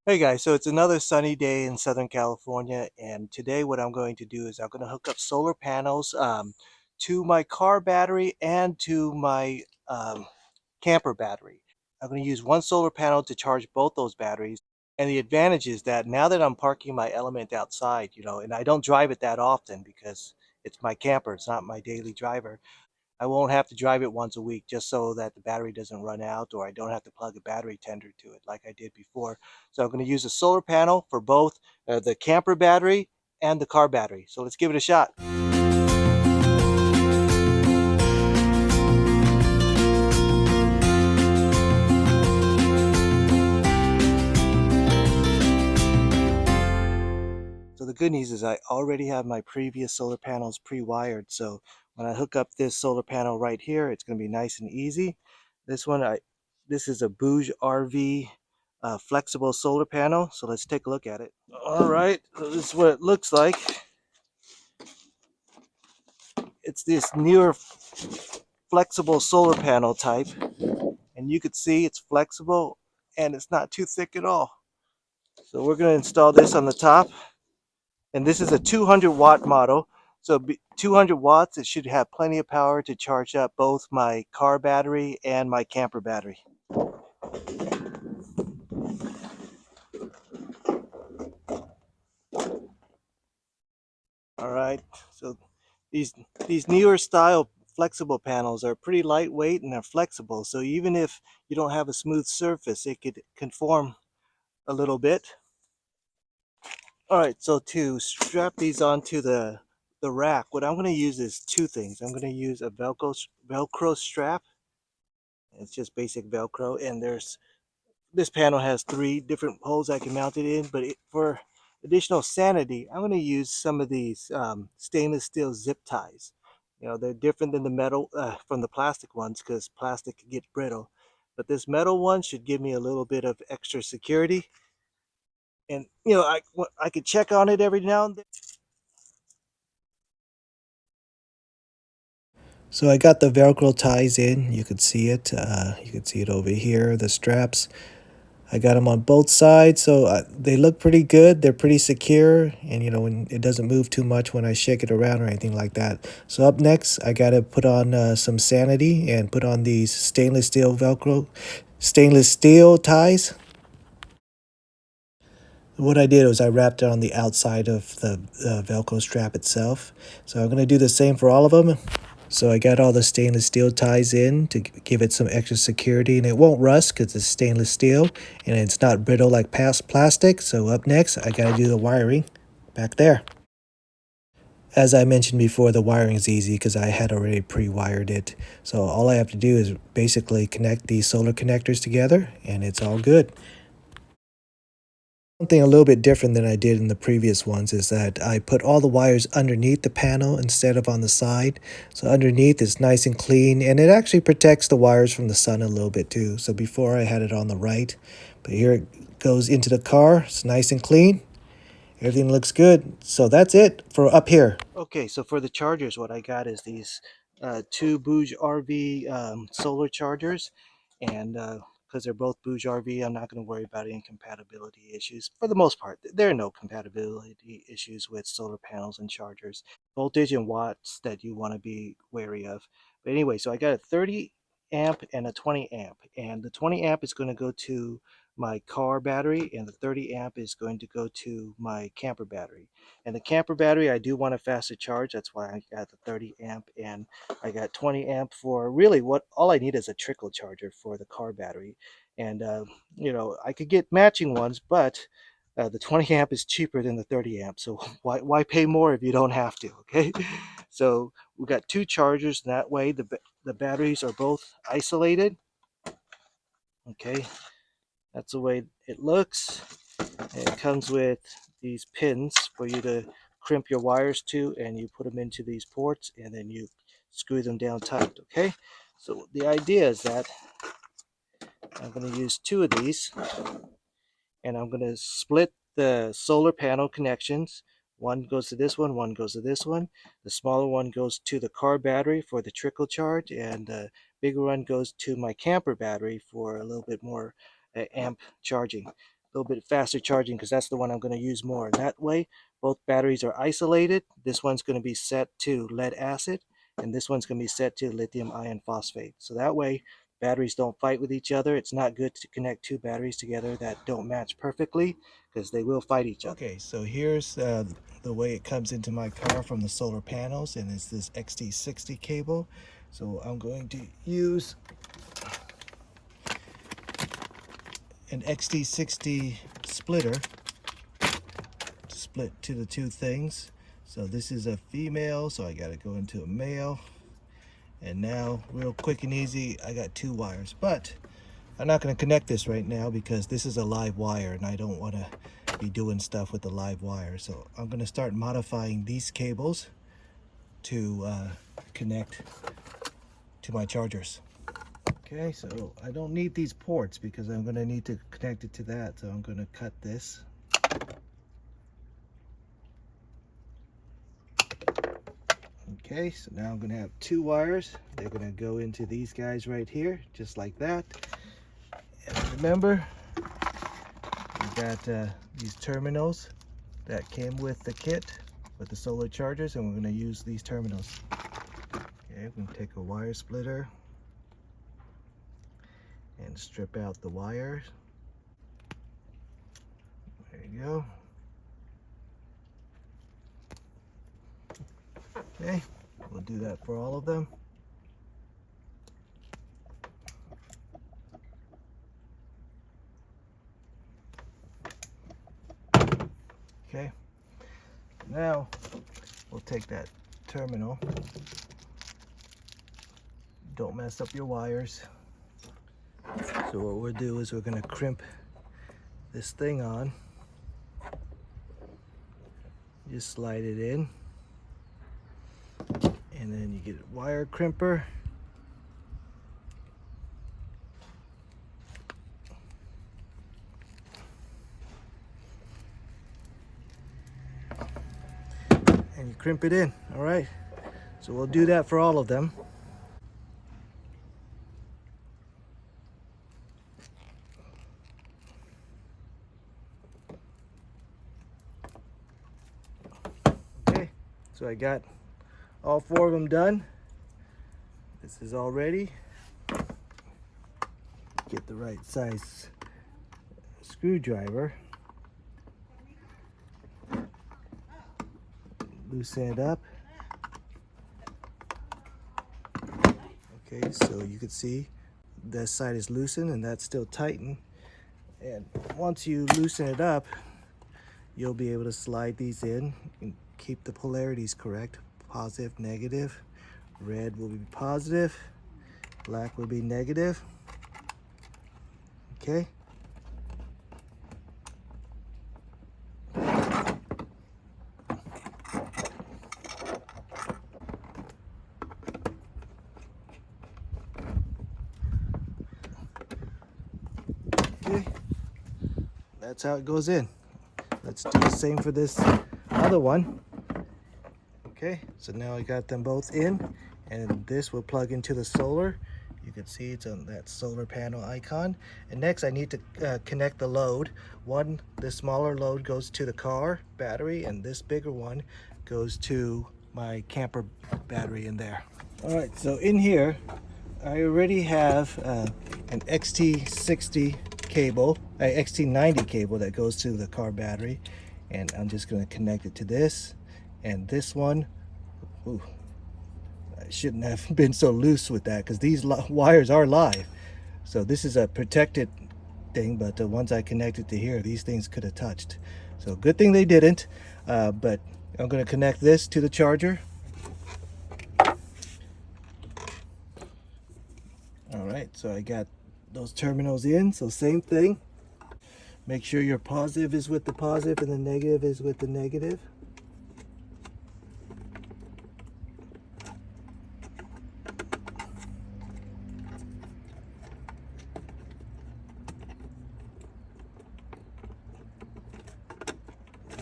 Hey guys, so it's another sunny day in Southern California, and today what I'm going to do is I'm going to hook up solar panels to my car battery and to my camper battery. I'm going to use one solar panel to charge both those batteries. And the advantage is that now that I'm parking my Element outside, and I don't drive it that often because it's my camper, it's not my daily driver. I won't have to drive it once a week just so that the battery doesn't run out or I don't have to plug a battery tender to it like I did before. So I'm going to use a solar panel for both the camper battery and the car battery. So let's give it a shot. So the good news is I already have my previous solar panels pre-wired. So when I hook up this solar panel right here, it's going to be nice and easy. This is a Bdrm flexible solar panel. So let's take a look at it. All right, so this is what it looks like. It's this newer flexible solar panel type, and you can see it's flexible and it's not too thick at all. So we're going to install this on the top, and this is a 200-watt model. So 200 watts, it should have plenty of power to charge up both my car battery and my camper battery. All right, so these these newer style flexible panels are pretty lightweight and they're flexible. So even if you don't have a smooth surface, it could conform a little bit. All right, so to strap these onto the rack, what I'm going to use is two things. I'm going to use a Velcro strap. It's just basic Velcro, and this panel has three different holes I can mount it in. But for additional sanity, I'm going to use some of these stainless steel zip ties. They're different than the metal from the plastic ones because plastic can get brittle. But this metal one should give me a little bit of extra security, and I could check on it every now and then. So I got the Velcro ties in. You could see it. You could see it over here, the straps. I got them on both sides, so they look pretty good. They're pretty secure, and when it doesn't move too much when I shake it around or anything like that. So up next, I got to put on some sanity and put on these stainless steel ties. What I did was I wrapped it on the outside of the Velcro strap itself. So I'm going to do the same for all of them. So I got all the stainless steel ties in to give it some extra security, and it won't rust because it's stainless steel and it's not brittle like past plastic. So up next, I got to do the wiring back there. As I mentioned before, the wiring is easy because I had already pre-wired it. So all I have to do is basically connect these solar connectors together and it's all good. Something a little bit different than I did in the previous ones is that I put all the wires underneath the panel instead of on the side. So underneath is nice and clean, and it actually protects the wires from the sun a little bit too. So before I had it on the right, but here it goes into the car. It's nice and clean. Everything looks good. So that's it for up here. Okay, so for the chargers, what I got is these two Bouge RV solar chargers, and because they're both Bouge RV, I'm not going to worry about any compatibility issues. For the most part, there are no compatibility issues with solar panels and chargers. Voltage and watts that you want to be wary of. But anyway, so I got a 30 amp and a 20 amp, and the 20 amp is going to go to my car battery, and the 30 amp is going to go to my camper battery. And the camper battery, I do want a faster charge. That's why I got the 30 amp, and I got 20 amp for really what all I need is a trickle charger for the car battery. And I could get matching ones, but the 20 amp is cheaper than the 30 amp. So why pay more if you don't have to? Okay. So we got two chargers. That way the batteries are both isolated. Okay, that's the way it looks. And it comes with these pins for you to crimp your wires to, and you put them into these ports and then you screw them down tight. Okay, so the idea is that I'm going to use two of these, and I'm going to split the solar panel connections. One goes to this one goes to this one. The smaller one goes to the car battery for the trickle charge, and the bigger one goes to my camper battery for a little bit more amp charging. little bit faster charging because that's the one I'm going to use more. And that way, both batteries are isolated. This one's going to be set to lead acid, and this one's going to be set to lithium iron phosphate. So that way, batteries don't fight with each other. It's not good to connect two batteries together that don't match perfectly because they will fight each other. Okay, so here's the way it comes into my car from the solar panels, and it's this XT60 cable. So I'm going to use an XT60 splitter to split to the two things. So this is a female, so I got to go into a male. And now, real quick and easy, I got two wires. But I'm not going to connect this right now because this is a live wire and I don't want to be doing stuff with the live wire. So I'm going to start modifying these cables to connect to my chargers. Okay, so I don't need these ports because I'm going to need to connect it to that. So I'm going to cut this. Okay, so now I'm going to have two wires. They're going to go into these guys right here, just like that. And remember, we got these terminals that came with the kit with the solar chargers, and we're going to use these terminals. Okay, we're going to take a wire splitter and strip out the wires. There you go. Okay, we'll do that for all of them. Okay, now we'll take that terminal. Don't mess up your wires. So what we'll do is we're going to crimp this thing on. Just slide it in. And then you get a wire crimper. And you crimp it in, all right? So we'll do that for all of them. Okay, so I got all four of them done. This is all ready. Get the right size screwdriver. Loosen it up. Okay, so you can see that side is loosened and that's still tightened. And once you loosen it up, you'll be able to slide these in and keep the polarities correct. Positive, negative. Red will be positive. Black will be negative. Okay. Okay. That's how it goes in. Let's do the same for this other one. Okay, so now I got them both in, and this will plug into the solar. You can see it's on that solar panel icon. And next I need to connect the load. This smaller load goes to the car battery, and this bigger one goes to my camper battery in there. All right, so in here, I already have an XT60 cable, XT90 cable that goes to the car battery. And I'm just gonna connect it to this. And this one, ooh, I shouldn't have been so loose with that because these wires are live. So this is a protected thing, but once I connected to here, these things could have touched. So good thing they didn't, but I'm going to connect this to the charger. All right, so I got those terminals in, so same thing. Make sure your positive is with the positive and the negative is with the negative.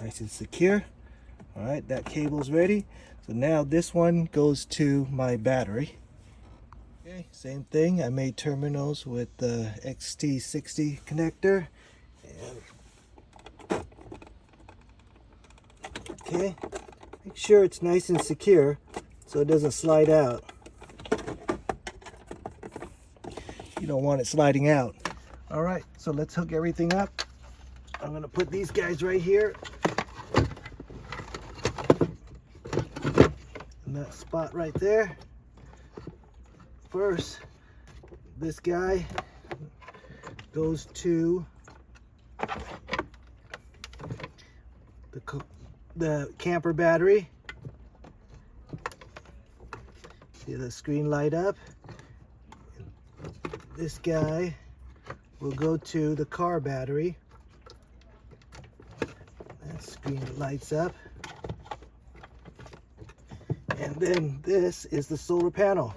Nice and secure. All right, that cable's ready. So now this one goes to my battery. Okay, same thing. I made terminals with the XT60 connector. And Okay, make sure it's nice and secure so it doesn't slide out. You don't want it sliding out. All right, so let's hook everything up. I'm gonna put these guys right here in that spot right there. First, this guy goes to the camper battery. See the screen light up? This guy will go to the car battery. That screen lights up. And then this is the solar panel.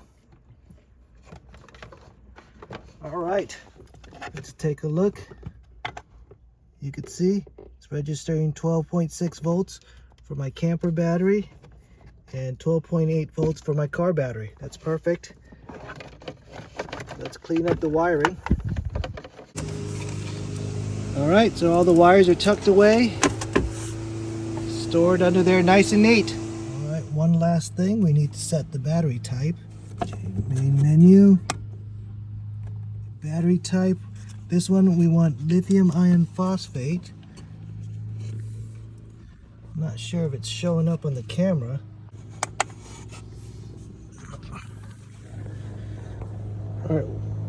All right, let's take a look. You can see it's registering 12.6 volts for my camper battery and 12.8 volts for my car battery. That's perfect. Let's clean up the wiring. All right, so all the wires are tucked away, stored under there nice and neat. All right, one last thing, we need to set the battery type. Main menu, battery type. This one we want lithium iron phosphate. I'm not sure if it's showing up on the camera. All right,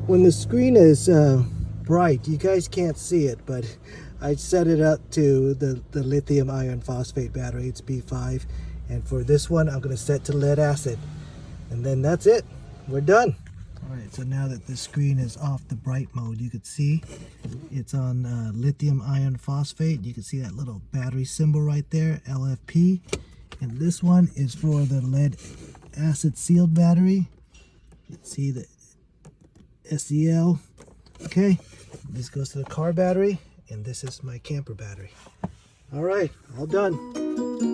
when the screen is bright, you guys can't see it, but I set it up to the lithium iron phosphate battery. It's EP5, and for this one I'm going to set to lead acid, and then that's it. We're done. All right, so now that the screen is off the bright mode, you can see it's on lithium iron phosphate. You can see that little battery symbol right there, LFP, and this one is for the lead acid sealed battery. You can see the SEL. Okay, this goes to the car battery, and this is my camper battery. All right, all done.